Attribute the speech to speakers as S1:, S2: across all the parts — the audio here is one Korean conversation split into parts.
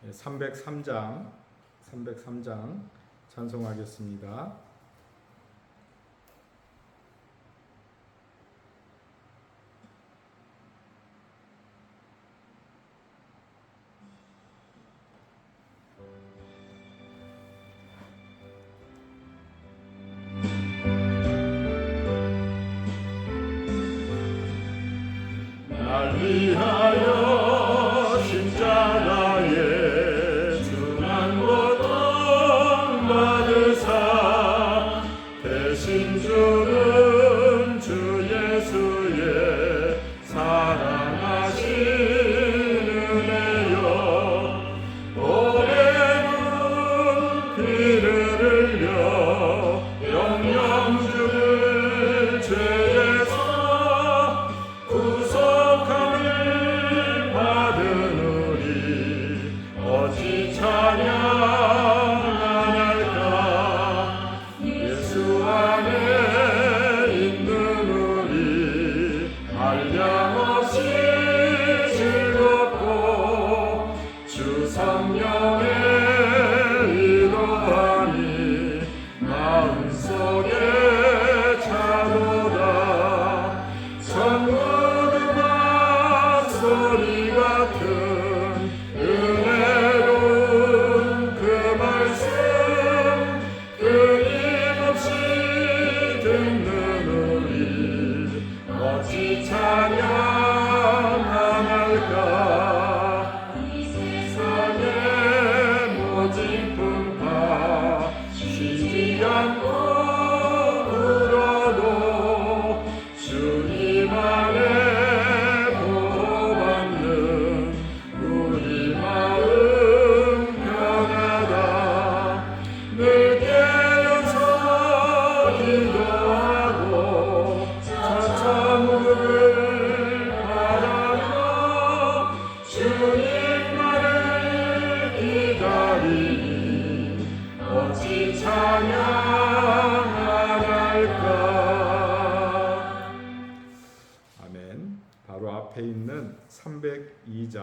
S1: 303장 찬송하겠습니다.
S2: 날 위하여 십자가에 중한 고통 받으사 대신 주는 주 예수의 사랑하신 은혜여 오래는 피를 흘려 영영 주를 죄에서 구속함을 받은 우리 어찌 찬양할까. 예수 안에 있는 우리 한량없이 즐겁고 주 성령의 위로하니 마음속에 차도다. 천국음악 소리 같은 은혜로운 그 말씀 끊임없이 듣는 우리 어찌 찬양할까. 이 세상의 모진 풍파 쉬지 않고 불어도 주님 안에 보호받는 우리 마음 편하다. 늘 깨어서 기도하고 차천국을 바라며 주님만을 기다리니 어찌 찬양할까.
S1: 아멘. 바로 앞에 있는 302장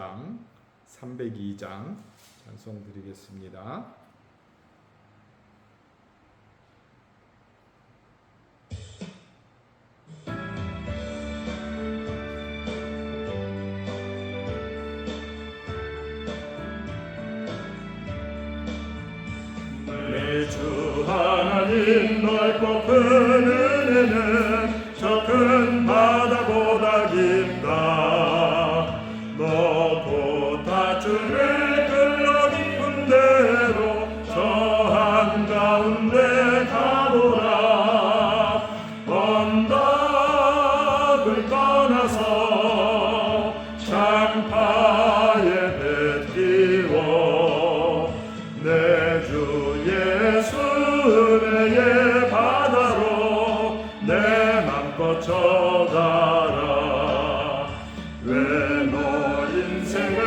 S1: 찬송 드리겠습니다.
S2: 내 주 하나님 넓고 큰 은혜는 저 큰 바다보다 깊다. 높고 다주를 끌러 깊은 대로 저 한가운데 가보라. 언덕을 떠나서 장파에 뱉기워 내 주 예수 은혜의 바다로 내 맘 뻗쳐가라. 왜 너 인생은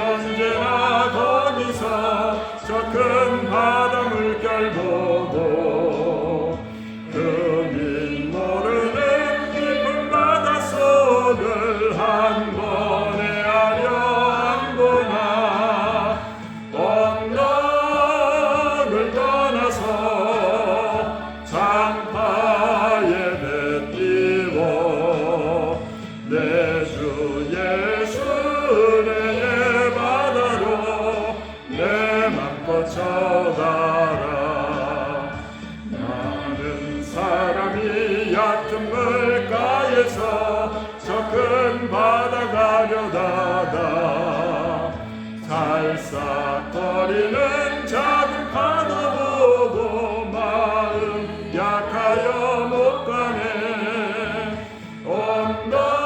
S2: 언제나 거기서 저 큰 바다 물결 보고 흠인 모르는 깊은 바닷속을 한 번에 하려 안 보나. 언덕을 떠나서 장파에 뱉기워 내 주 예수 은혜의 바다로 내 맘 뻗쳐가라. 많은 사람이 얕은 물가에서 저 큰 바다 가려다가 살싹거리는 작은 파도 보고 마음 약하여 못 가네.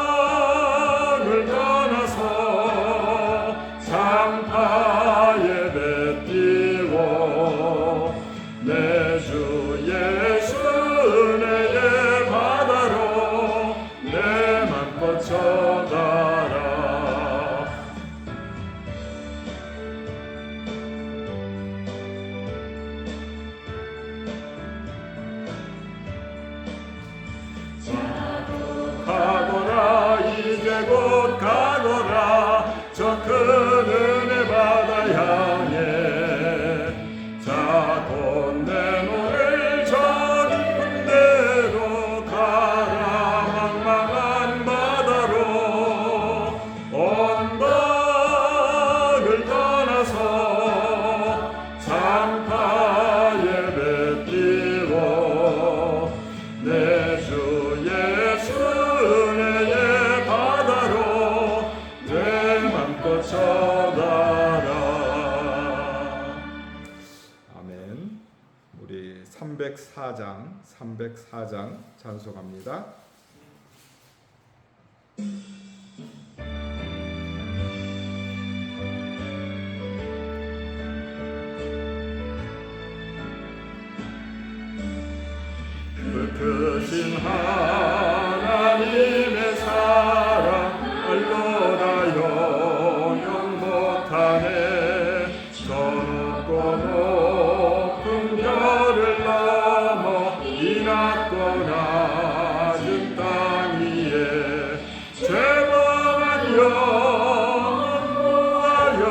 S2: 언덕을 떠나서 장파에 뱉기워 내 주 예수 은혜의 바다로 내 맘 뻗쳐가라. 가거라 이제 곧 가거라 저 큰 은혜 받아야
S1: 304장 찬송합니다.
S2: 크신 하나님의 사랑 알로다 영영 못하네. 저 높고 높은 별을 넘어 이 낮고 낮은 땅 위에 죄범한 영혼 구하여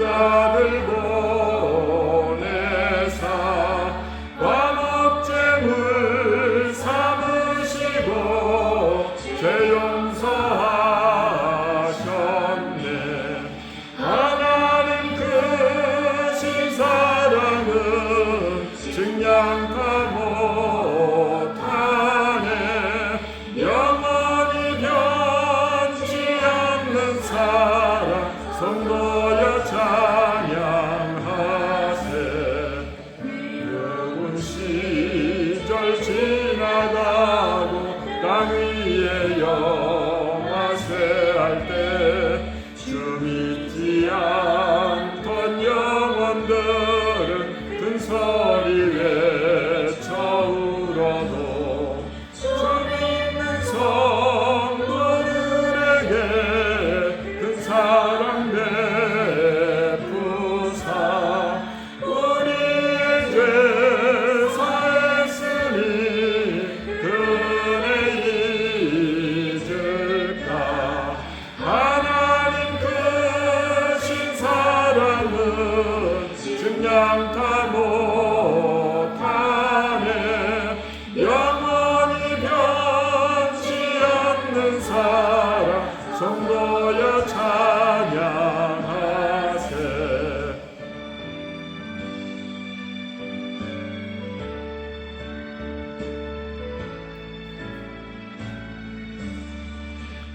S2: 아들 보내사 광업제물 삼으시고 죄 용서하셨네. 하나님 크신 사랑은 증량다 못하네. 영원히 변치 않는 사랑 성도여 찬양하세. 어려운 시절 지나가고 땅 위에 영화세할 때 주 믿지 않던 영혼들은 큰 소리 외쳐 울어도 주 믿는 성도들에게 큰 사랑 베푸사 우리의 죄 사했으니 그네 잊을까. 하나님 크신 사랑은 증량다 못하네. 영원히 변치 않는 사랑 성도여 찬양하세.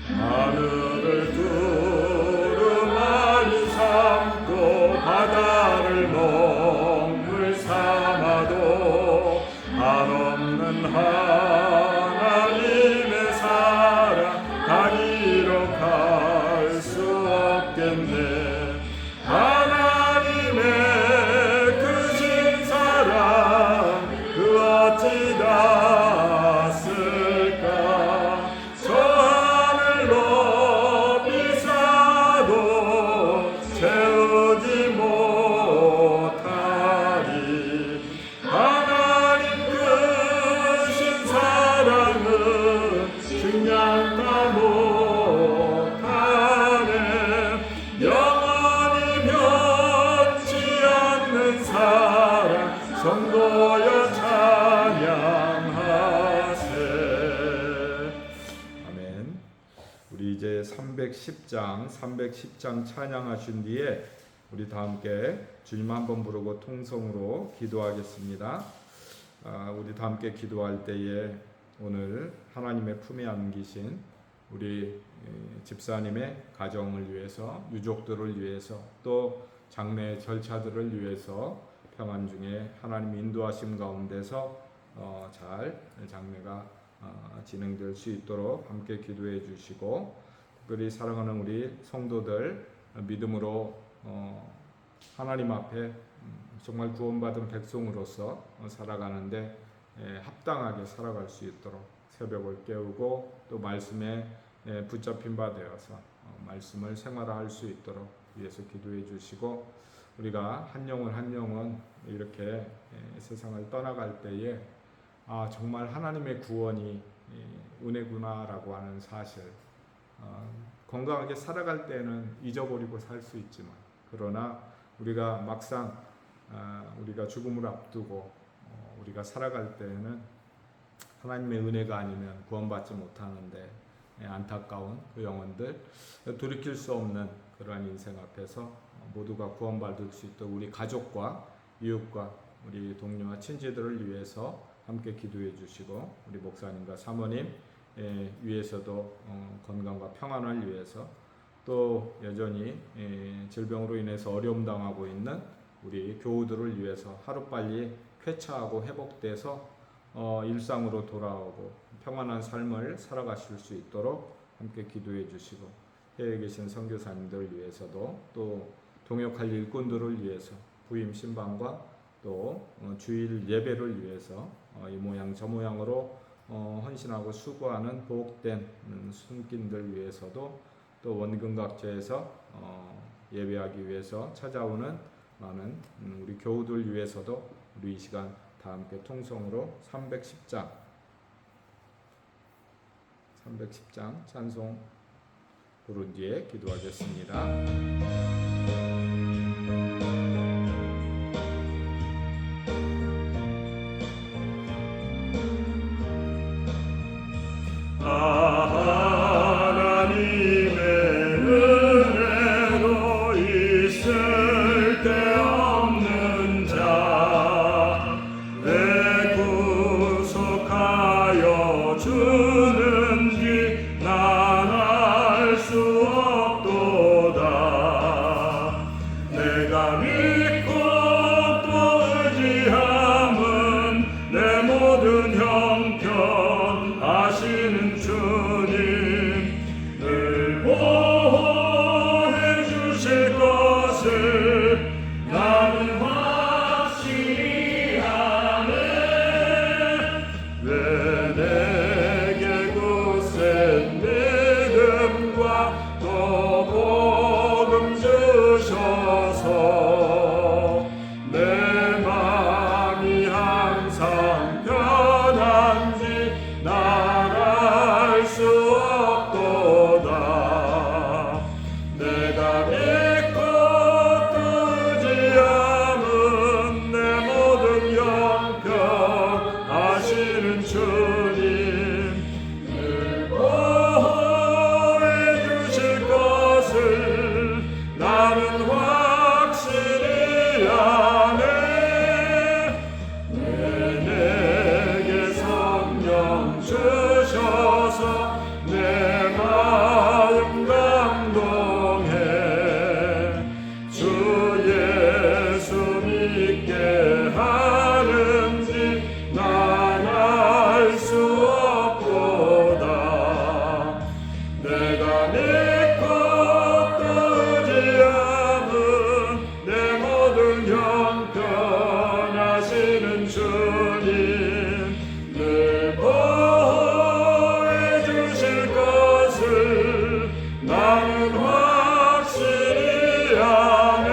S2: 하늘을 두루마리 삼고 바다를 먹물 삼아도 한없는 하나님의 사랑 다 기록할 수 없겠네. 하나님의 크신 사랑 그 어찌 닿았을까. 저 하늘 높이 사도 채우지 못하리. 하나님 크신 사랑은 증량다 못하네. 영원히 변치 않는 사랑 성도여 찬양하세.
S1: 아멘. 우리 이제 310장 찬양하신 뒤에 우리 다 함께 주님 한번 부르고 통성으로 기도하겠습니다. 우리 다 함께 기도할 때에 오늘 하나님의 품에 안기신 우리 집사님의 가정을 위해서, 유족들을 위해서, 또 장례 절차들을 위해서 평안 중에 하나님 인도하심 가운데서 잘 장례가 진행될 수 있도록 함께 기도해 주시고, 특별히 사랑하는 우리 성도들 믿음으로 하나님 앞에 정말 구원받은 백성으로서 살아가는데 합당하게 살아갈 수 있도록 새벽을 깨우고 또 말씀에 붙잡힌 바 되어서 말씀을 생활화할 수 있도록 위해서 기도해 주시고, 우리가 한 영혼 이렇게 세상을 떠나갈 때에 정말 하나님의 구원이 은혜구나라고 하는 사실, 건강하게 살아갈 때는 잊어버리고 살 수 있지만, 그러나 우리가 막상 우리가 죽음을 앞두고 우리가 살아갈 때에는 하나님의 은혜가 아니면 구원받지 못하는데 안타까운 그 영혼들, 돌이킬 수 없는 그러한 인생 앞에서 모두가 구원받을 수 있도록 우리 가족과 이웃과 우리 동료와 친지들을 위해서 함께 기도해 주시고, 우리 목사님과 사모님 위해서도 건강과 평안을 위해서, 또 여전히 질병으로 인해서 어려움 당하고 있는 우리 교우들을 위해서 하루빨리 회차하고 회복돼서 일상으로 돌아오고 평안한 삶을 살아가실 수 있도록 함께 기도해 주시고, 해외에 계신 선교사님들 위해서도 또 동역할 일꾼들을 위해서 부임 신방과 또 주일 예배를 위해서 이 모양 저 모양으로 헌신하고 수고하는 복된 순기인들 위해서도, 또 원근각제에서 예배하기 위해서 찾아오는 많은 우리 교우들 위해서도 우리 이 시간 다 함께 통성으로 310장 찬송 부른 뒤에 기도하겠습니다.
S2: 하나님의 은혜로 있을 데 없는 자, 내 구속하여 주는지 난 알 수 없도다. 내가 믿고 또 의지함은 내 모든 형편 아시는 주님, 늘 보호해 주실 것을 나는 확실히 아네. 왜 내게 굳센 믿음과 또 복음 주셔서 내 마음이 항상 편한지 난 알 수 없도다. 내가 믿고 또 의지함은 내 모든 형편 아시는 주님, 늘 보호해 주실 것을 나는 확실히 아네. 왜 내게 성령 주셔서 내 마음 감동해. 주 예수 믿게 하는지 난 알 수 없도다. 내가 믿고 또 의지함은 내 모든 형편 아시는 주님, 늘 보호해 주실 것을 나는 확실히 아네.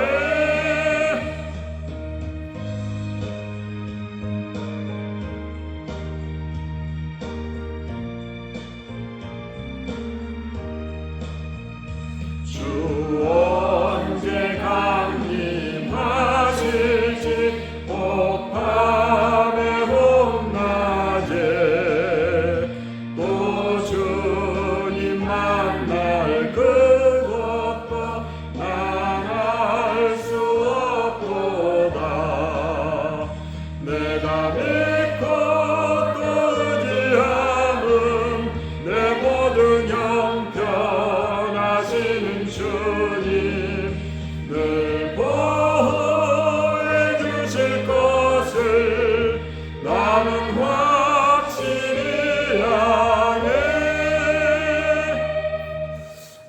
S2: 주 언제 강림하실지 혹밤에 혹낮에 또 주님 만날 그것도 난 알 수 없도다. 내가 믿고 또 의지함은 내 모든 형편 아시는 주님, 늘 보호해 주실 것을 나는 확실히 아네.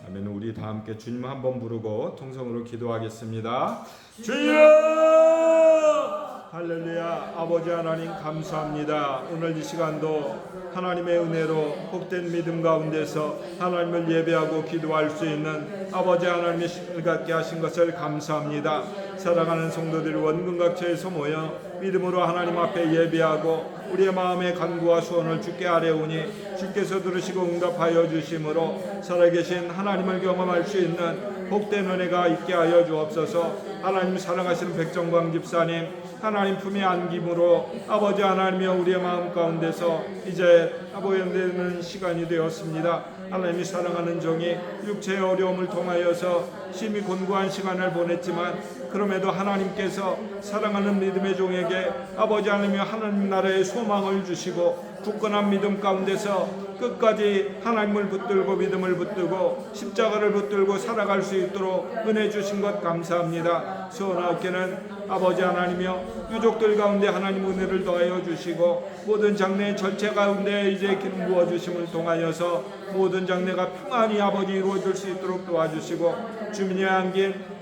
S1: 아멘. 우리 다 함께 주님 한번 부르고 통성으로 기도하겠습니다.
S2: 주여!
S1: 할렐루야. 아버지 하나님 감사합니다. 오늘 이 시간도 하나님의 은혜로 복된 믿음 가운데서 하나님을 예배하고 기도할 수 있는 아버지 하나님의 시간을 갖게 하신 것을 감사합니다. 사랑하는 성도들 원근각처에서 모여 믿음으로 하나님 앞에 예배하고 우리의 마음의 간구와 소원을 주께 아뢰오니 주께서 들으시고 응답하여 주심으로 살아계신 하나님을 경험할 수 있는 복된 은혜가 있게 하여 주옵소서. 하나님 사랑하시는 백정광 집사님 하나님 품에 안김으로 아버지 하나님이여 우리의 마음 가운데서 이제 보연되는 시간이 되었습니다. 하나님이 사랑하는 종이 육체의 어려움을 통하여서 심히 곤고한 시간을 보냈지만 그럼에도 하나님께서 사랑하는 믿음의 종에게 아버지 하나님이 하나님 나라의 소망을 주시고 굳건한 믿음 가운데서 끝까지 하나님을 붙들고 믿음을 붙들고 십자가를 붙들고 살아갈 수 있도록 은혜 주신 것 감사합니다. 소원하옵기는 아버지 하나님이여 유족들 가운데 하나님 은혜를 더하여 주시고 모든 장래의 절체 가운데 이제 기름 부어 주심을 통하여서 모든 장래가 평안히 아버지 이루어질 수 있도록 도와주시고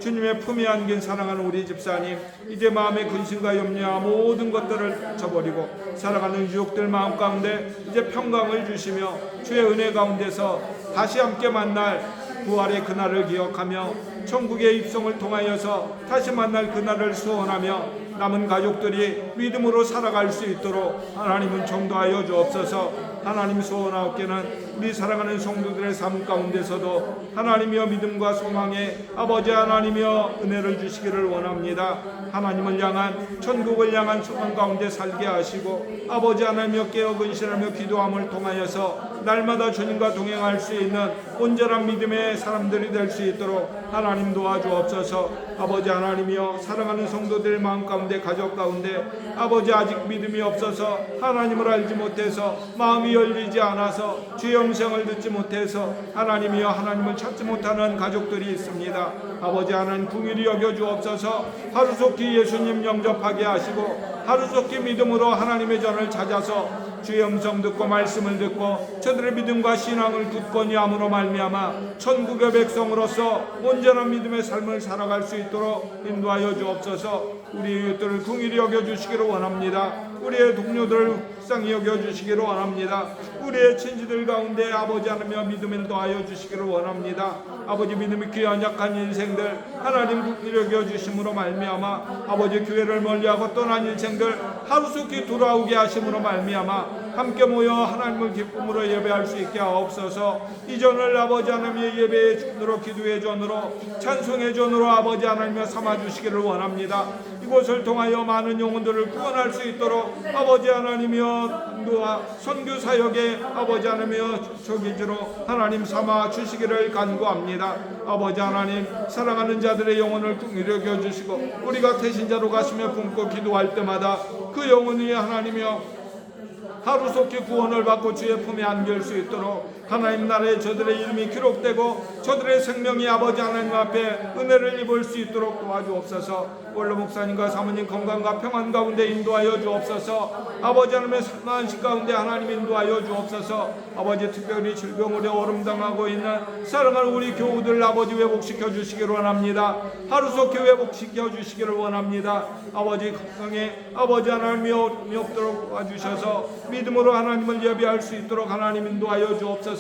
S1: 주님의 품에 안긴 사랑하는 우리 집사님 이제 마음의 근심과 염려와 모든 것들을 저버리고 살아가는 유족들 마음 가운데 이제 평강을 주시며 주의 은혜 가운데서 다시 함께 만날 부활의 그날을 기억하며 천국의 입성을 통하여서 다시 만날 그날을 소원하며 남은 가족들이 믿음으로 살아갈 수 있도록 하나님은 전도하여 주옵소서. 하나님 소원하옵기는 우리 사랑하는 성도들의 삶 가운데서도 하나님이여 믿음과 소망에 아버지 하나님이여 은혜를 주시기를 원합니다. 하나님을 향한 천국을 향한 소망 가운데 살게 하시고 아버지 하나님이여 깨어 근신하며 기도함을 통하여서 날마다 주님과 동행할 수 있는 온전한 믿음의 사람들이 될 수 있도록 하나님 도와주옵소서. 아버지 하나님이여 사랑하는 성도들 마음 가운데 가족 가운데 아버지 아직 믿음이 없어서 하나님을 알지 못해서 마음이 열리지 않아서 주의 음성을 듣지 못해서 하나님이여 하나님을 찾지 못하는 가족들이 있습니다. 아버지 하나님 긍휼히 여겨 주옵소서. 하루속히 예수님 영접하게 하시고 하루속히 믿음으로 하나님의 전을 찾아서 주의 음성 듣고 말씀을 듣고 저들의 믿음과 신앙을 굳건히 함으로 말미암아 천국의 백성으로서 온전한 믿음의 삶을 살아갈 수 있도록 인도하여 주옵소서. 우리 이웃들을 긍휼히 여겨주시기를 원합니다. 우리의 동료들을 불쌍히 여겨주시기를 원합니다. 우리의 친지들 가운데 아버지 하나며 믿음을 더하여 주시기를 원합니다. 아버지 믿음이 귀한 약한 인생들 하나님 긍휼히 여겨주심으로 말미암아 아버지 교회를 멀리하고 떠난 인생들 하루속히 돌아오게 하심으로 말미암아 함께 모여 하나님을 기쁨으로 예배할 수 있게 하옵소서. 이전을 아버지 하나님의 예배의 전으로 기도의 전으로 찬송의 전으로 아버지 하나님을 삼아주시기를 원합니다. 이곳을 통하여 많은 영혼들을 구원할 수 있도록 아버지 하나님이여 인도와 선교 사역에 아버지 하나님이여 저기지로 하나님 삼아 주시기를 간구합니다. 아버지 하나님 사랑하는 자들의 영혼을 긍휼히 여겨주시고 우리가 태신자로 가시며 품고 기도할 때마다 그 영혼이 하나님이여 하루속히 구원을 받고 주의 품에 안길 수 있도록 하나님 나라에 저들의 이름이 기록되고 저들의 생명이 아버지 하나님 앞에 은혜를 입을 수 있도록 도와주옵소서. 원로 목사님과 사모님 건강과 평안 가운데 인도하여 주옵소서. 아버지 하나님의 산만식 가운데 하나님 인도하여 주옵소서. 아버지 특별히 질병으로 어름당하고 있는 사랑하는 우리 교우들 아버지 회복시켜 주시기를 원합니다. 하루속히 회복시켜 주시기를 원합니다. 아버지 건강에 아버지 하나님이 어려움이 없도록 도와주셔서 믿음으로 하나님을 예배할 수 있도록 하나님 인도하여 주옵소서.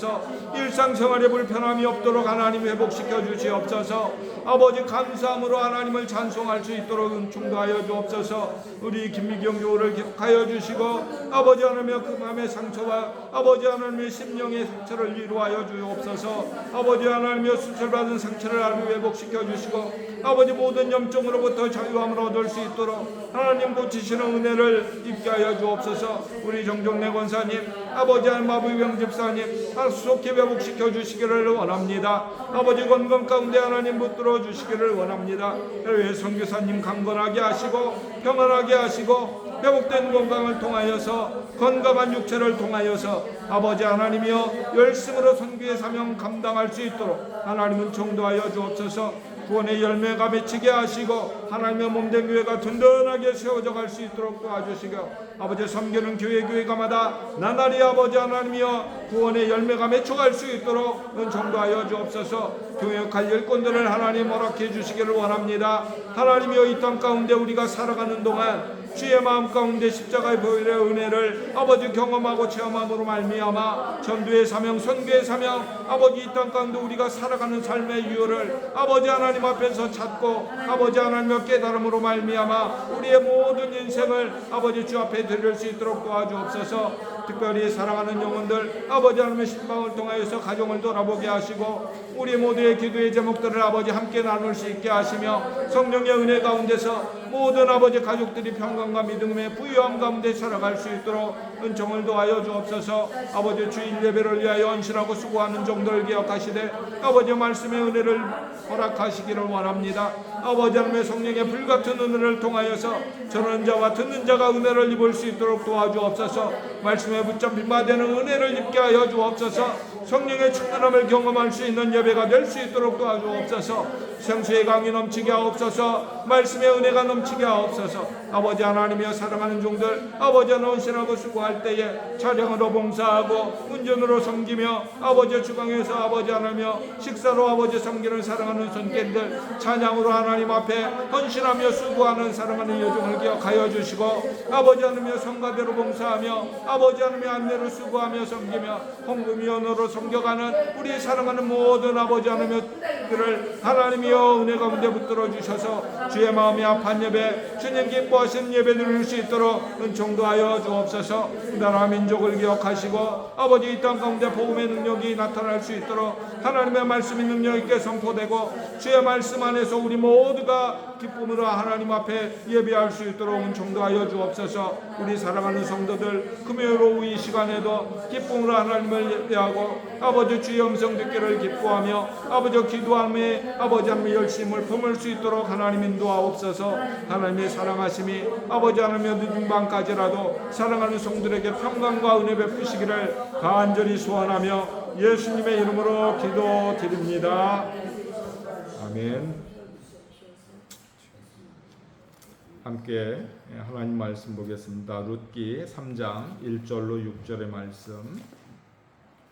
S1: 일상생활에 불편함이 없도록 하나님 회복시켜 주시옵소서. 아버지 감사함으로 하나님을 찬송할 수 있도록 은총도하여 주옵소서. 우리 김미경 교우를 기억하여 주시고 아버지 하나님의 그 마음의 상처와 아버지 하나님의 심령의 상처를 이루하여 주옵소서. 아버지 하나님의 수술받은 상처를 아주 회복시켜 주시고 아버지 모든 염증으로부터 자유함을 얻을 수 있도록 하나님 고치시는 은혜를 입게 하여 주옵소서. 우리 정종래 권사님 아버지 하나님 마부경 집사님 하루속히 회복시켜 주시기를 원합니다. 아버지 건강 가운데 하나님 붙들어 주시기를 원합니다. 해외 선교사님 강건하게 하시고 평안하게 하시고 회복된 건강을 통하여서 건강한 육체를 통하여서 아버지 하나님이여 열심으로 선교의 사명 감당할 수 있도록 하나님은 정도하여 주옵소서. 구원의 열매가 맺히게 하시고 하나님의 몸된 교회가 든든하게 세워져 갈 수 있도록 도와주시고 아버지 섬기는 교회가마다 나날이 아버지 하나님이여 구원의 열매가 맺혀갈 수 있도록 정도하여 주옵소서. 교역할 일꾼들을 하나님 허락해 주시기를 원합니다. 하나님이여 이 땅 가운데 우리가 살아가는 동안 주의 마음 가운데 십자가의 보혈의 은혜를 아버지 경험하고 체험함으로 말미암아 전도의 사명 선교의 사명 아버지 이 땅 가운데 우리가 살아가는 삶의 이유를 아버지 하나님 앞에서 찾고 아버지 하나님의 깨달음으로 말미암아 우리의 모든 인생을 아버지 주 앞에 드릴 수 있도록 도와주옵소서. 특별히 사랑하는 영혼들 아버지 하나님의 신방을 통하여서 가정을 돌아보게 하시고 우리 모두의 기도의 제목들을 아버지 함께 나눌 수 있게 하시며 성령의 은혜 가운데서 모든 아버지 가족들이 평강과 믿음의 부유함 가운데 살아갈 수 있도록 은총을 더하여 주옵소서. 아버지 주일 예배를 위하여 헌신하고 수고하는 종들 기억하시되 아버지 말씀의 은혜를 허락하시기를 원합니다. 아버지 하나님의 성령의 불같은 은혜를 통하여서 전하는 자와 듣는 자가 은혜를 입을 수 있도록 도와주옵소서. 말씀에 붙잡힌 바 되는 은혜를 입게 하여 주옵소서. 성령의 충만함을 경험할 수 있는 예배가 될 수 있도록 도와주옵소서. 생수의 강이 넘치게 하옵소서. 말씀의 은혜가 넘치게 하옵소서. 아버지 하나님이여 사랑하는 종들 아버지 하나 헌신하고 수고할 때에 차량으로 봉사하고 운전으로 섬기며 아버지 주방에서 아버지 하나며 식사로 아버지 섬기는 사랑하는 손길들 찬양으로 하나님 앞에 헌신하며 수고하는 사랑하는 여종을 기억하여 주시고 아버지 하나며 성가대로 봉사하며 아버지 하나며 안내로 수고하며 섬기며 헌금위원으로 섬겨가는 우리 사랑하는 모든 아버지 하나며 들을 하나님이여 은혜 가운데 붙들어 주셔서 주의 마음이 아픈 예배 주님 기뻐하시는 예배 드릴 수 있도록 은총도하여 주옵소서. 나라 민족을 기억하시고 아버지 이 땅 가운데 복음의 능력이 나타날 수 있도록 하나님의 말씀이 능력 있게 선포되고 주의 말씀 안에서 우리 모두가 기쁨으로 하나님 앞에 예배할 수 있도록 은총도하여 주옵소서. 우리 사랑하는 성도들 금요일 오후 이 시간에도 기쁨으로 하나님을 예배하고 아버지 주의 음성 듣기를 기뻐하며 아버지 기도함에 아버지 하나님의 열심을 품을 수 있도록 하나님 인도하옵소서. 하나님의 사랑하심이 아버지 하나님의 늦은 밤까지라도 사랑하는 성들에게 평강과 은혜 베푸시기를 간절히 소원하며 예수님의 이름으로 기도드립니다. 아멘. 함께 하나님 말씀 보겠습니다. 룻기 3장 1절로 6절의 말씀.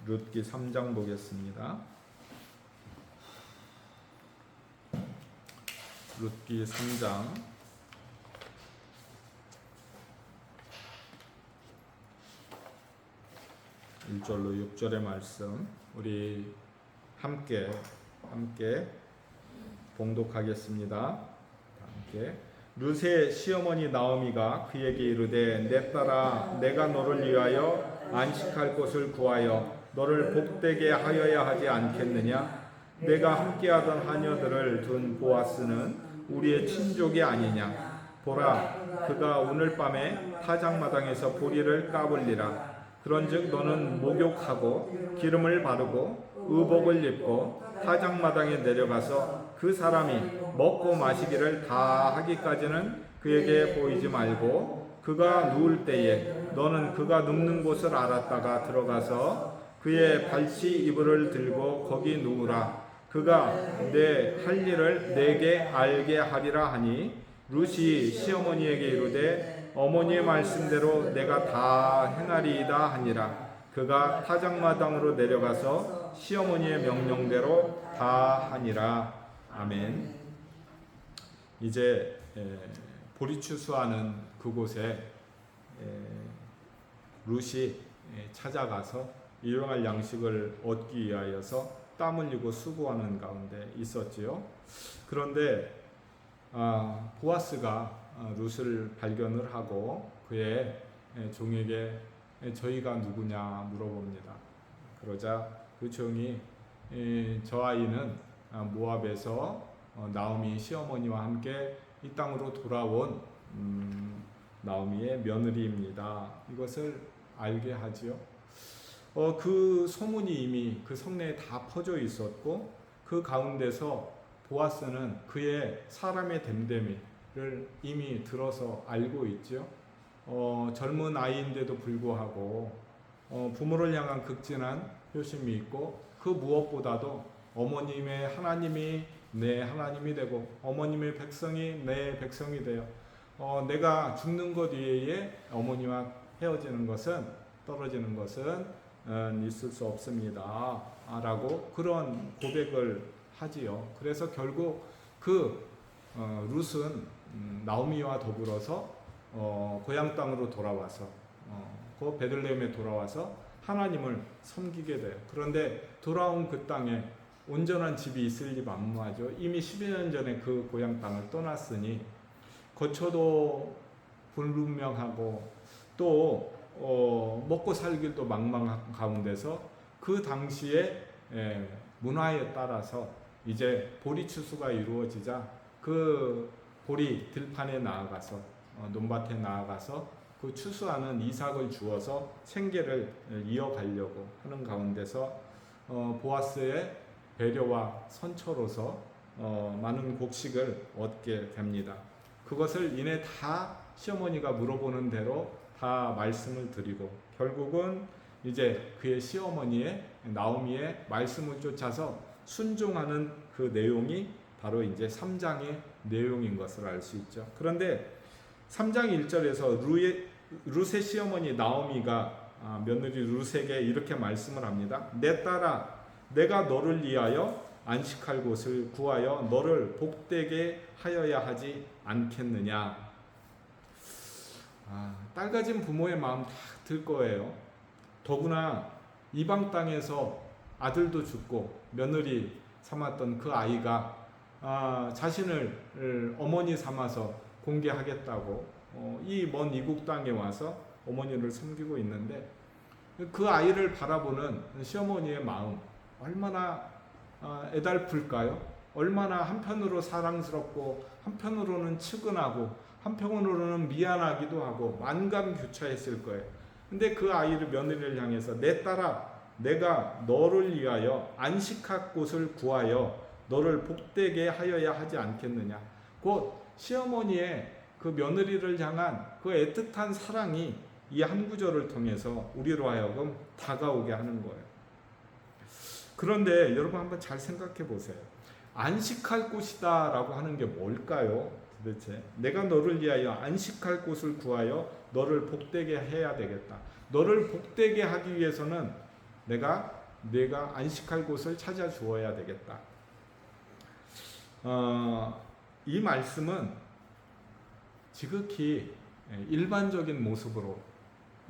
S1: 룻기 3장 보겠습니다. 룻기 3장 1절로 6절의 말씀 우리 함께 봉독하겠습니다. 함께. 룻의 시어머니 나오미가 그에게 이르되 내 딸아 내가 너를 위하여 안식할 곳을 구하여 너를 복되게 하여야 하지 않겠느냐? 내가 함께하던 하녀들을 둔 보아스는 우리의 친족이 아니냐? 보라 그가 오늘 밤에 타작마당에서 보리를 까불리라. 그런즉 너는 목욕하고 기름을 바르고 의복을 입고 타작마당에 내려가서 그 사람이 먹고 마시기를 다 하기까지는 그에게 보이지 말고 그가 누울 때에 너는 그가 눕는 곳을 알았다가 들어가서 그의 발치 이불을 들고 거기 누우라. 그가 내 할 일을 내게 알게 하리라 하니 룻이 시어머니에게 이르되 어머니의 말씀대로 내가 다 행하리이다 하니라. 그가 타작마당으로 내려가서 시어머니의 명령대로 다 하니라. 아멘. 이제 보리 추수하는 그곳에 룻이 찾아가서 일용할 양식을 얻기 위하여서 땀 흘리고 수고하는 가운데 있었지요. 그런데 보아스가 룻을 발견을 하고 그의 종에게 저희가 누구냐 물어봅니다. 그러자 그 종이 저 아이는 모압에서 나오미 시어머니와 함께 이 땅으로 돌아온 나오미의 며느리입니다. 이것을 알게 하지요. 그 소문이 이미 그 성내에 다 퍼져 있었고 그 가운데서 보아스는 그의 사람의 됨됨이를 이미 들어서 알고 있죠. 젊은 아이인데도 불구하고 부모를 향한 극진한 효심이 있고 그 무엇보다도 어머님의 하나님이 내 하나님이 되고 어머님의 백성이 내 백성이 되어 내가 죽는 것 외에 어머니와 헤어지는 것은 떨어지는 것은 있을 수 없습니다 라고 그런 고백을 하지요. 그래서 결국 그 룻은 나오미와 더불어서 고향 땅으로 돌아와서 그 베들레헴에 돌아와서 하나님을 섬기게 돼요. 그런데 돌아온 그 땅에 온전한 집이 있을 리 만무하죠. 이미 12년 전에 그 고향 땅을 떠났으니 거처도 불분명하고 또 먹고 살기도 망망한 가운데서 그 당시에 문화에 따라서 이제 보리 추수가 이루어지자 그 보리 들판에 나아가서 논밭에 나아가서 그 추수하는 이삭을 주어서 생계를 이어가려고 하는 가운데서 보아스의 배려와 선처로서 많은 곡식을 얻게 됩니다. 그것을 이내 다 시어머니가 물어보는 대로 다 말씀을 드리고 결국은 이제 그의 시어머니의 나오미의 말씀을 쫓아서 순종하는 그 내용이 바로 이제 3장의 내용인 것을 알 수 있죠. 그런데 3장 1절에서 룻의 시어머니 나오미가 며느리 룻에게 이렇게 말씀을 합니다. 내 딸아, 내가 너를 위하여 안식할 곳을 구하여 너를 복되게 하여야 하지 않겠느냐. 딸 가진 부모의 마음 다 들 거예요. 더구나 이방 땅에서 아들도 죽고 며느리 삼았던 그 아이가 자신을 어머니 삼아서 공개하겠다고 이 먼 이국 땅에 와서 어머니를 섬기고 있는데 그 아이를 바라보는 시어머니의 마음 얼마나 애달플까요? 얼마나 한편으로 사랑스럽고 한편으로는 측은하고 한편으로는 미안하기도 하고 만감교차했을 거예요. 근데 그 아이를 며느리를 향해서 내 딸아, 내가 너를 위하여 안식할 곳을 구하여 너를 복되게 하여야 하지 않겠느냐. 곧 시어머니의 그 며느리를 향한 그 애틋한 사랑이 이 한 구절을 통해서 우리로 하여금 다가오게 하는 거예요. 그런데 여러분 한번 잘 생각해 보세요. 안식할 곳이다 라고 하는 게 뭘까요? 도대체 내가 너를 위하여 안식할 곳을 구하여 너를 복되게 해야 되겠다. 너를 복되게 하기 위해서는 내가 안식할 곳을 찾아 주어야 되겠다. 이 말씀은 지극히 일반적인 모습으로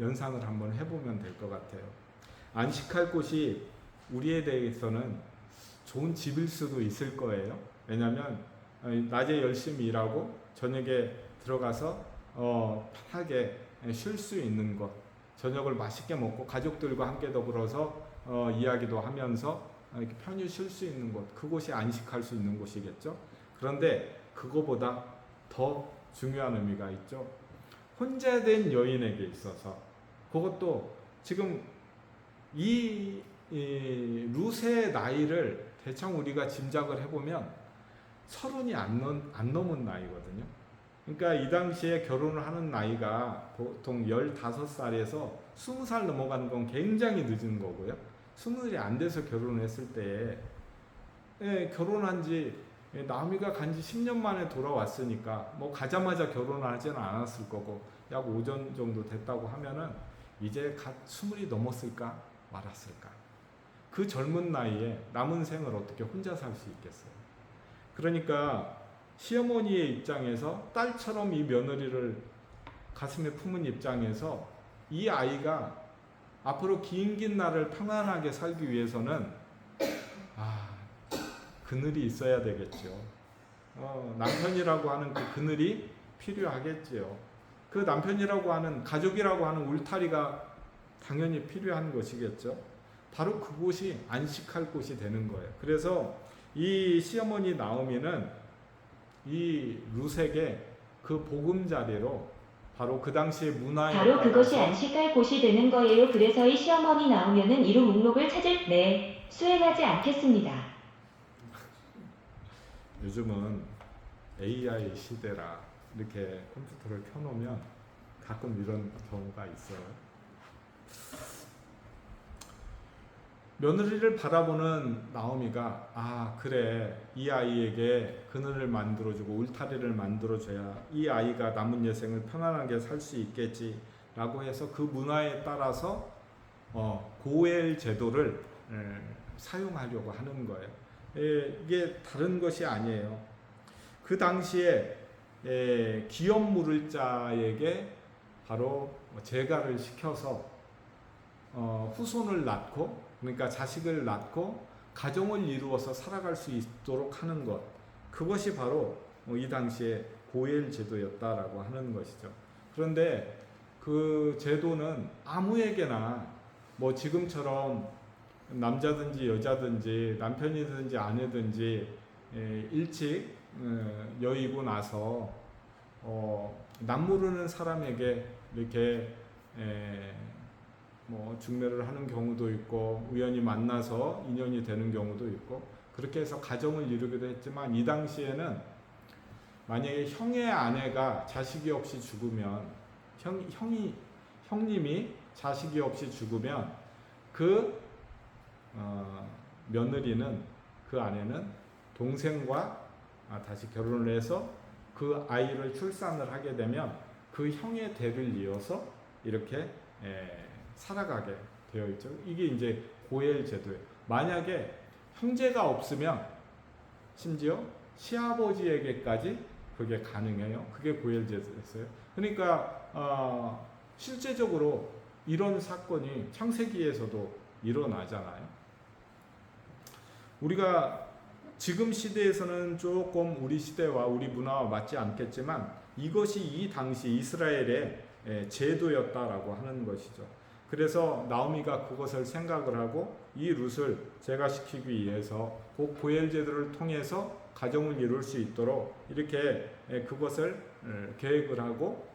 S1: 연상을 한번 해보면 될 것 같아요. 안식할 곳이 우리에 대해서는 좋은 집일 수도 있을 거예요. 왜냐하면 낮에 열심히 일하고 저녁에 들어가서 편하게 쉴 수 있는 곳, 저녁을 맛있게 먹고 가족들과 함께 더불어서 이야기도 하면서 이렇게 편히 쉴 수 있는 곳, 그곳이 안식할 수 있는 곳이겠죠. 그런데 그거보다 더 중요한 의미가 있죠. 혼자 된 여인에게 있어서 그것도 지금 이 룻의 나이를 대충 우리가 짐작을 해보면 30이 안 넘은 나이거든요. 그러니까 이 당시에 결혼을 하는 나이가 보통 15살에서 20살 넘어가는 건 굉장히 늦은 거고요. 20살이 안 돼서 결혼을 했을 때에 결혼한 지 나오미가 간지 10년 만에 돌아왔으니까 뭐 가자마자 결혼을 하지는 않았을 거고 약 5년 정도 됐다고 하면은 이제 갓 20이 넘었을까 말았을까. 그 젊은 나이에 남은 생을 어떻게 혼자 살 수 있겠어요. 그러니까 시어머니의 입장에서 딸처럼 이 며느리를 가슴에 품은 입장에서 이 아이가 앞으로 긴 날을 평안하게 살기 위해서는 그늘이 있어야 되겠죠. 남편이라고 하는 그 그늘이 필요하겠지요. 그 남편이라고 하는 가족이라고 하는 울타리가 당연히 필요한 것이겠죠. 바로 그곳이 안식할 곳이 되는 거예요. 그래서 이 시어머니 나오미는 이 룻에게 그 보금자리로 바로 그 당시의 문화에
S3: 바로 그것이 안식할 곳이 되는 거예요. 그래서 이 시어머니 나오면은 이루 목록을 찾을 수행하지 않겠습니다.
S1: 요즘은 AI 시대라 이렇게 컴퓨터를 켜놓으면 가끔 이런 경우가 있어요. 며느리를 바라보는 나오미가 그래, 이 아이에게 그늘을 만들어주고 울타리를 만들어줘야 이 아이가 남은 여생을 편안하게 살 수 있겠지 라고 해서 그 문화에 따라서 고엘 제도를 사용하려고 하는 거예요. 이게 다른 것이 아니에요. 그 당시에 기업 물을 자에게 바로 제가를 시켜서 후손을 낳고, 그러니까 자식을 낳고 가정을 이루어서 살아갈 수 있도록 하는 것, 그것이 바로 이 당시에 고엘 제도였다라고 하는 것이죠. 그런데 그 제도는 아무에게나 뭐 지금처럼 남자든지 여자든지 남편이든지 아내든지 일찍 여의고 나서 남 모르는 사람에게 이렇게 뭐 중매를 하는 경우도 있고 우연히 만나서 인연이 되는 경우도 있고 그렇게 해서 가정을 이루기도 했지만 이 당시에는 만약에 형의 아내가 자식이 없이 죽으면 형님이 자식이 없이 죽으면 그 며느리는 그 아내는 동생과 다시 결혼을 해서 그 아이를 출산을 하게 되면 그 형의 대를 이어서 이렇게 살아가게 되어 있죠. 이게 이제 고엘 제도예요. 만약에 형제가 없으면 심지어 시아버지에게까지 그게 가능해요. 그게 고엘 제도였어요. 그러니까 실제적으로 이런 사건이 창세기에서도 일어나잖아요. 우리가 지금 시대에서는 조금 우리 시대와 우리 문화와 맞지 않겠지만 이것이 이 당시 이스라엘의 제도였다라고 하는 것이죠. 그래서 나오미가 그것을 생각을 하고 이 룻을 제거시키기 위해서 꼭 고엘 제도를 통해서 가정을 이룰 수 있도록 이렇게 그것을 계획을 하고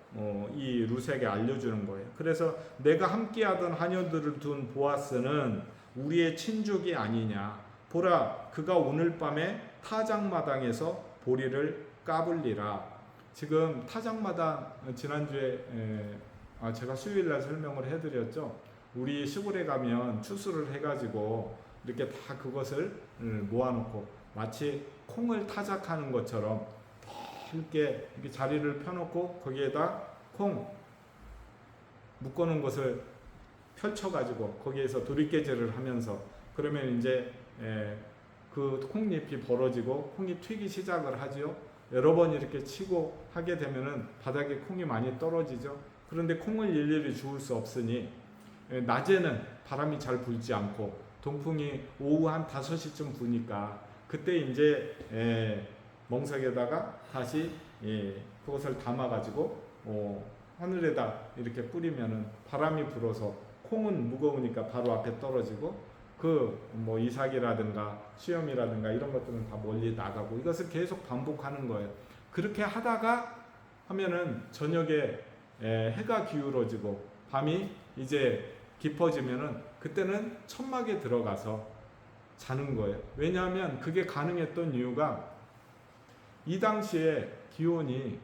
S1: 이 룻에게 알려주는 거예요. 그래서 내가 함께하던 하녀들을 둔 보아스는 우리의 친족이 아니냐. 보라, 그가 오늘 밤에 타작마당에서 보리를 까불리라. 지금 타작마당 지난주에 제가 수요일날 설명을 해드렸죠. 우리 시골에 가면 추수를 해가지고 이렇게 다 그것을 모아놓고 마치 콩을 타작하는 것처럼 넓게 이렇게 자리를 펴놓고 거기에다 콩 묶어놓은 것을 펼쳐가지고 거기에서 도리깨질을 하면서 그러면 이제 그 콩잎이 벌어지고 콩이 튀기 시작을 하지요. 여러 번 이렇게 치고 하게 되면은 바닥에 콩이 많이 떨어지죠. 그런데 콩을 일일이 주울 수 없으니 낮에는 바람이 잘 불지 않고 동풍이 오후 한 5시쯤 부니까 그때 이제 멍석에다가 다시 그것을 담아가지고 하늘에다 이렇게 뿌리면은 바람이 불어서 콩은 무거우니까 바로 앞에 떨어지고 그 뭐 이삭이라든가 수염이라든가 이런 것들은 다 멀리 나가고 이것을 계속 반복하는 거예요. 그렇게 하다가 하면은 저녁에 해가 기울어지고 밤이 이제 깊어지면은 그때는 천막에 들어가서 자는 거예요. 왜냐하면 그게 가능했던 이유가 이 당시에 기온이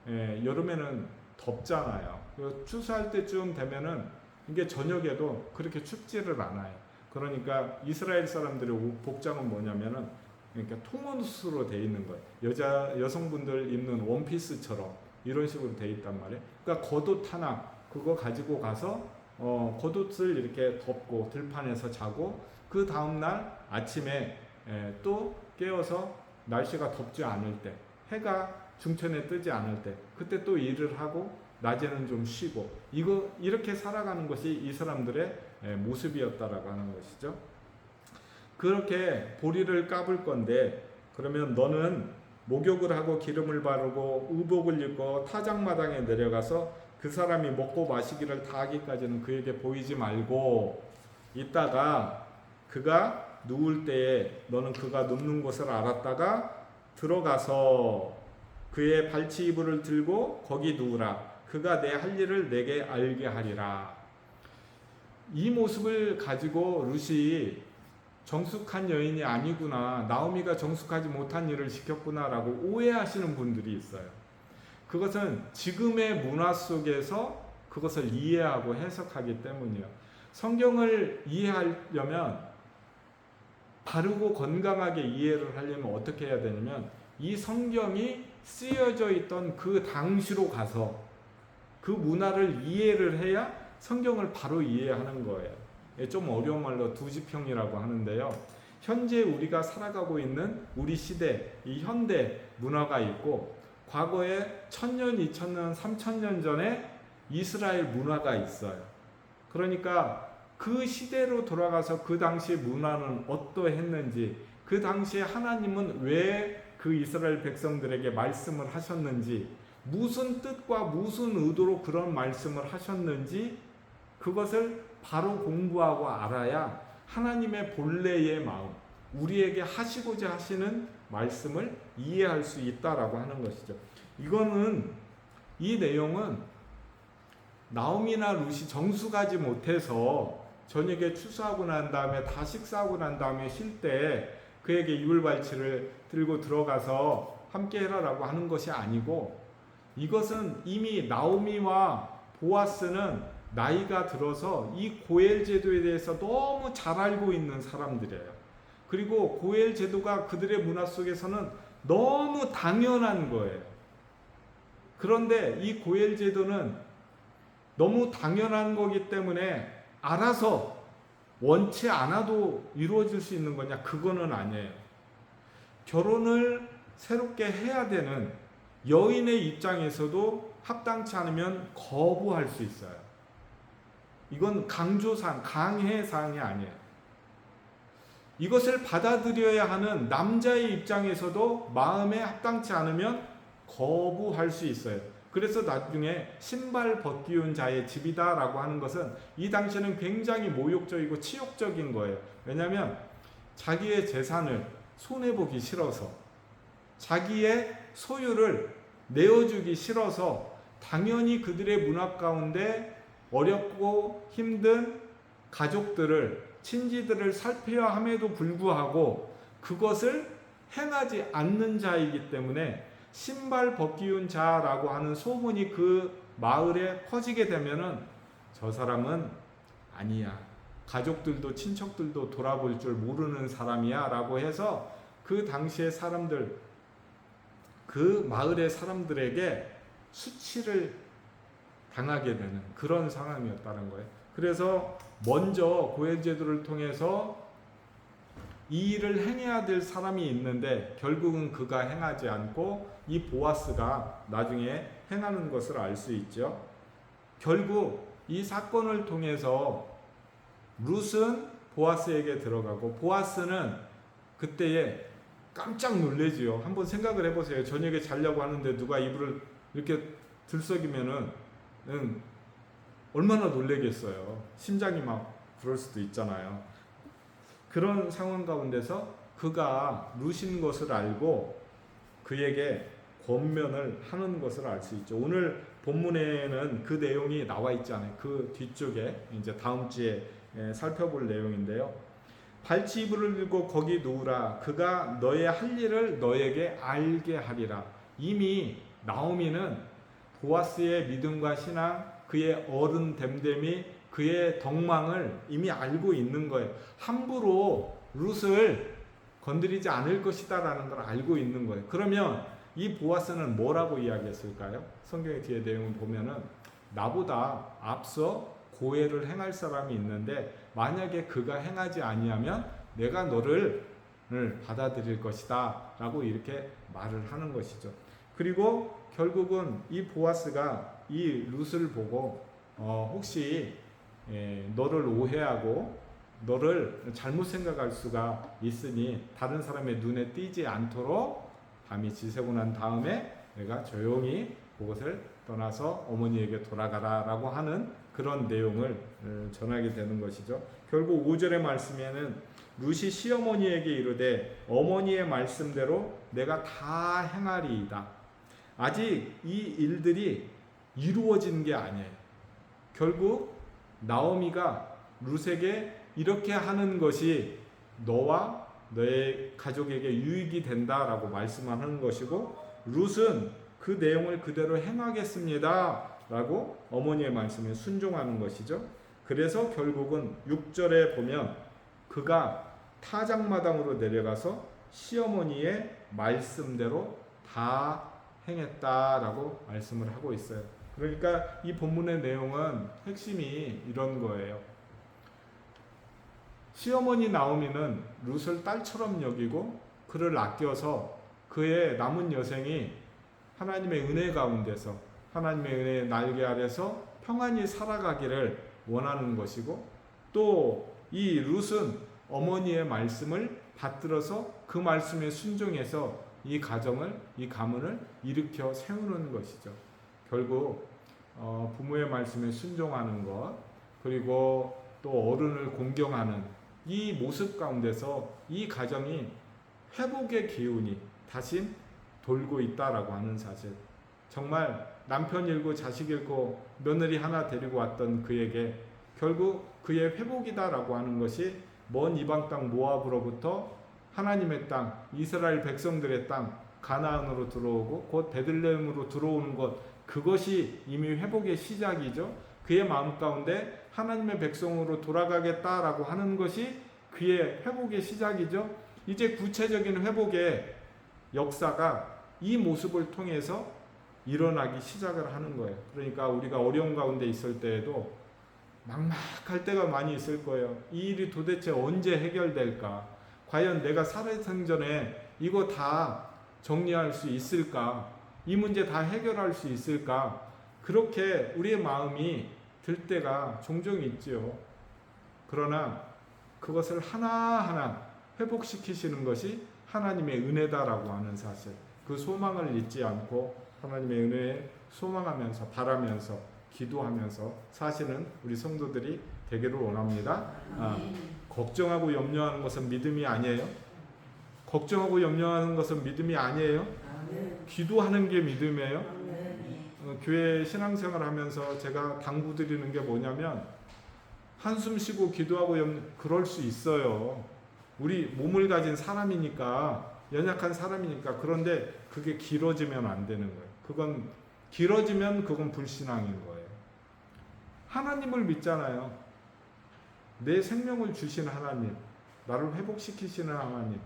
S1: 여름에는 덥잖아요. 추수할 때쯤 되면은 이게 저녁에도 그렇게 춥지를 않아요. 그러니까 이스라엘 사람들의 복장은 뭐냐면은 그러니까 통옷으로 돼 있는 거예요. 여성분들 입는 원피스처럼 이런 식으로 돼 있단 말이에요. 그러니까 겉옷 하나 그거 가지고 가서 겉옷을 이렇게 덮고 들판에서 자고 그 다음 날 아침에 또 깨어서 날씨가 덥지 않을 때 해가 중천에 뜨지 않을 때 그때 또 일을 하고 낮에는 좀 쉬고 이렇게 살아가는 것이 이 사람들의 모습이었다라고 하는 것이죠. 그렇게 보리를 까불 건데 그러면 너는 목욕을 하고 기름을 바르고 의복을 입고 타작마당에 내려가서 그 사람이 먹고 마시기를 다 하기까지는 그에게 보이지 말고 있다가 그가 누울 때에 너는 그가 눕는 곳을 알았다가 들어가서 그의 발치 이불을 들고 거기 누우라. 그가 내 할 일을 내게 알게 하리라. 이 모습을 가지고 룻이 정숙한 여인이 아니구나, 나오미가 정숙하지 못한 일을 시켰구나라고 오해하시는 분들이 있어요. 그것은 지금의 문화 속에서 그것을 이해하고 해석하기 때문이에요. 성경을 이해하려면 바르고 건강하게 이해를 하려면 어떻게 해야 되냐면 이 성경이 쓰여져 있던 그 당시로 가서 그 문화를 이해를 해야 성경을 바로 이해하는 거예요. 좀 어려운 말로 두지평이라고 하는데요. 현재 우리가 살아가고 있는 우리 시대, 이 현대 문화가 있고 과거에 1000년, 2000년, 3000년 전에 이스라엘 문화가 있어요. 그러니까 그 시대로 돌아가서 그 당시 문화는 어떠했는지, 그 당시에 하나님은 왜 그 이스라엘 백성들에게 말씀을 하셨는지, 무슨 뜻과 무슨 의도로 그런 말씀을 하셨는지 그것을 바로 공부하고 알아야 하나님의 본래의 마음, 우리에게 하시고자 하시는 말씀을 이해할 수 있다라고 하는 것이죠. 이 내용은 나오미나 룻이 정숙하지 못해서 저녁에 추수하고 난 다음에 다 식사하고 난 다음에 쉴 때 그에게 이불발치를 들고 들어가서 함께 해라라고 하는 것이 아니고, 이것은 이미 나오미와 보아스는 나이가 들어서 이 고엘 제도에 대해서 너무 잘 알고 있는 사람들이에요. 그리고 고엘 제도가 그들의 문화 속에서는 너무 당연한 거예요. 그런데 이 고엘 제도는 너무 당연한 거기 때문에 알아서 원치 않아도 이루어질 수 있는 거냐? 그거는 아니에요. 결혼을 새롭게 해야 되는 여인의 입장에서도 합당치 않으면 거부할 수 있어요. 이건 강조사항, 강해사항이 아니에요. 이것을 받아들여야 하는 남자의 입장에서도 마음에 합당치 않으면 거부할 수 있어요. 그래서 나중에 신발 벗기운 자의 집이다라고 하는 것은 이 당시에는 굉장히 모욕적이고 치욕적인 거예요. 왜냐하면 자기의 재산을 손해보기 싫어서, 자기의 소유를 내어주기 싫어서 당연히 그들의 문화 가운데 어렵고 힘든 가족들을, 친지들을 살펴야 함에도 불구하고 그것을 행하지 않는 자이기 때문에 신발 벗기운 자라고 하는 소문이 그 마을에 퍼지게 되면은 저 사람은 아니야, 가족들도 친척들도 돌아볼 줄 모르는 사람이야 라고 해서 그 당시의 사람들, 그 마을의 사람들에게 수치를 당하게 되는 그런 상황이었다는 거예요. 그래서 먼저 고엘 제도를 통해서 이 일을 행해야 될 사람이 있는데 결국은 그가 행하지 않고 이 보아스가 나중에 행하는 것을 알 수 있죠. 결국 이 사건을 통해서 룻은 보아스에게 들어가고 보아스는 그때에 깜짝 놀래지요. 한번 생각을 해보세요. 저녁에 자려고 하는데 누가 이불을 이렇게 들썩이면은 얼마나 놀래겠어요. 심장이 막 그럴 수도 있잖아요. 그런 상황 가운데서 그가 룻인 것을 알고 그에게 권면을 하는 것을 알 수 있죠. 오늘 본문에는 그 내용이 나와 있지 않아요. 그 뒤쪽에 이제 다음 주에 살펴볼 내용인데요. 발치 이불을 들고 거기 누우라. 그가 너의 할 일을 너에게 알게 하리라. 이미 나오미는 보아스의 믿음과 신앙, 그의 어른 됨됨이, 그의 덕망을 이미 알고 있는 거예요. 함부로 룻을 건드리지 않을 것이다 라는 걸 알고 있는 거예요. 그러면 이 보아스는 뭐라고 이야기했을까요? 성경의 뒤에 내용을 보면은 나보다 앞서 고엘을 행할 사람이 있는데 만약에 그가 행하지 아니하면 내가 너를 받아들일 것이다 라고 이렇게 말을 하는 것이죠. 그리고 결국은 이 보아스가 이 룻을 보고 혹시 너를 오해하고 너를 잘못 생각할 수가 있으니 다른 사람의 눈에 띄지 않도록 밤이 지새고 난 다음에 내가 조용히 그것을 떠나서 어머니에게 돌아가라 라고 하는 그런 내용을 전하게 되는 것이죠. 결국 5절의 말씀에는 룻이 시어머니에게 이르되 어머니의 말씀대로 내가 다 행하리이다. 아직 이 일들이 이루어진 게 아니에요. 결국 나오미가 룻에게 이렇게 하는 것이 너와 너의 가족에게 유익이 된다라고 말씀하는 것이고 룻은 그 내용을 그대로 행하겠습니다 라고 어머니의 말씀에 순종하는 것이죠. 그래서 결국은 6절에 보면 그가 타작마당으로 내려가서 시어머니의 말씀대로 다 행했다라고 말씀을 하고 있어요. 그러니까 이 본문의 내용은 핵심이 이런 거예요. 시어머니 나오미는 룻을 딸처럼 여기고 그를 아껴서 그의 남은 여생이 하나님의 은혜 가운데서 하나님의 은혜의 날개 아래서 평안히 살아가기를 원하는 것이고 또 이 룻은 어머니의 말씀을 받들어서 그 말씀에 순종해서 이 가정을, 이 가문을 일으켜 세우는 것이죠. 결국 부모의 말씀에 순종하는 것 그리고 또 어른을 공경하는 이 모습 가운데서 이 가정이 회복의 기운이 다시 돌고 있다라고 하는 사실. 정말 남편 잃고 자식 잃고 며느리 하나 데리고 왔던 그에게 결국 그의 회복이다라고 하는 것이 먼 이방 땅 모압으로부터 하나님의 땅, 이스라엘 백성들의 땅 가나안으로 들어오고 곧 베들레헴으로 들어오는 것, 그것이 이미 회복의 시작이죠. 그의 마음 가운데 하나님의 백성으로 돌아가겠다라고 하는 것이 그의 회복의 시작이죠. 이제 구체적인 회복의 역사가 이 모습을 통해서 일어나기 시작을 하는 거예요. 그러니까 우리가 어려운 가운데 있을 때에도 막막할 때가 많이 있을 거예요. 이 일이 도대체 언제 해결될까? 과연 내가 살아생전에 이거 다 정리할 수 있을까? 이 문제 다 해결할 수 있을까? 그렇게 우리의 마음이 들 때가 종종 있지요. 그러나 그것을 하나하나 회복시키시는 것이 하나님의 은혜다라고 하는 사실, 그 소망을 잊지 않고 하나님의 은혜에 소망하면서 바라면서 기도하면서 사시는 우리 성도들이 되기를 원합니다. 걱정하고 염려하는 것은 믿음이 아니에요. 걱정하고 염려하는 것은 믿음이 아니에요. 기도하는 게 믿음이에요. 교회 신앙생활 하면서 제가 당부드리는 게 뭐냐면 한숨 쉬고 기도하고 그럴 수 있어요. 우리 몸을 가진 사람이니까, 연약한 사람이니까. 그런데 그게 길어지면 안 되는 거예요. 그건 길어지면 그건 불신앙인 거예요. 하나님을 믿잖아요. 내 생명을 주신 하나님, 나를 회복시키시는 하나님,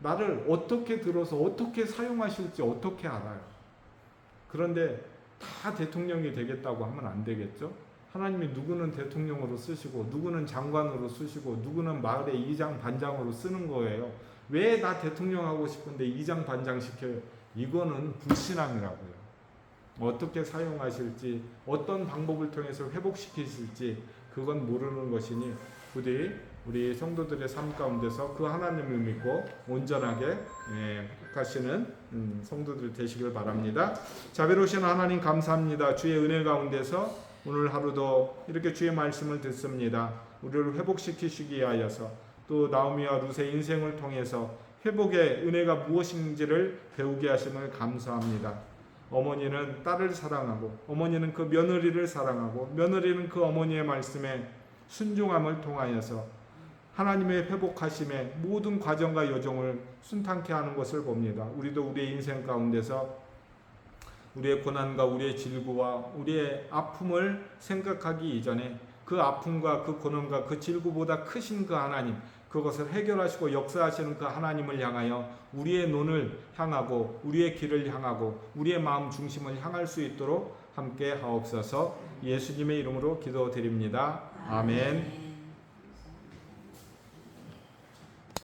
S1: 나를 어떻게 들어서 어떻게 사용하실지 어떻게 알아요. 그런데 다 대통령이 되겠다고 하면 안 되겠죠. 하나님이 누구는 대통령으로 쓰시고 누구는 장관으로 쓰시고 누구는 마을의 이장 반장으로 쓰는 거예요. 왜 나 대통령 하고 싶은데 이장 반장 시켜요? 이거는 불신앙이라고요. 어떻게 사용하실지, 어떤 방법을 통해서 회복시키실지 그건 모르는 것이니 부디 우리 성도들의 삶 가운데서 그 하나님을 믿고 온전하게 회복하시는 성도들 되시길 바랍니다. 자비로우신 하나님 감사합니다. 주의 은혜 가운데서 오늘 하루도 이렇게 주의 말씀을 듣습니다. 우리를 회복시키시기 위하여서 또 나오미와 룻의 인생을 통해서 회복의 은혜가 무엇인지를 배우게 하심을 감사합니다. 어머니는 딸을 사랑하고 어머니는 그 며느리를 사랑하고 며느리는 그 어머니의 말씀에 순종함을 통하여서 하나님의 회복하심의 모든 과정과 여정을 순탄케 하는 것을 봅니다. 우리도 우리의 인생 가운데서 우리의 고난과 우리의 질구와 우리의 아픔을 생각하기 이전에 그 아픔과 그 고난과 그 질구보다 크신 그 하나님, 그것을 해결하시고 역사하시는 그 하나님을 향하여 우리의 눈을 향하고 우리의 길을 향하고 우리의 마음 중심을 향할 수 있도록 함께 하옵소서. 예수님의 이름으로 기도드립니다. 아멘.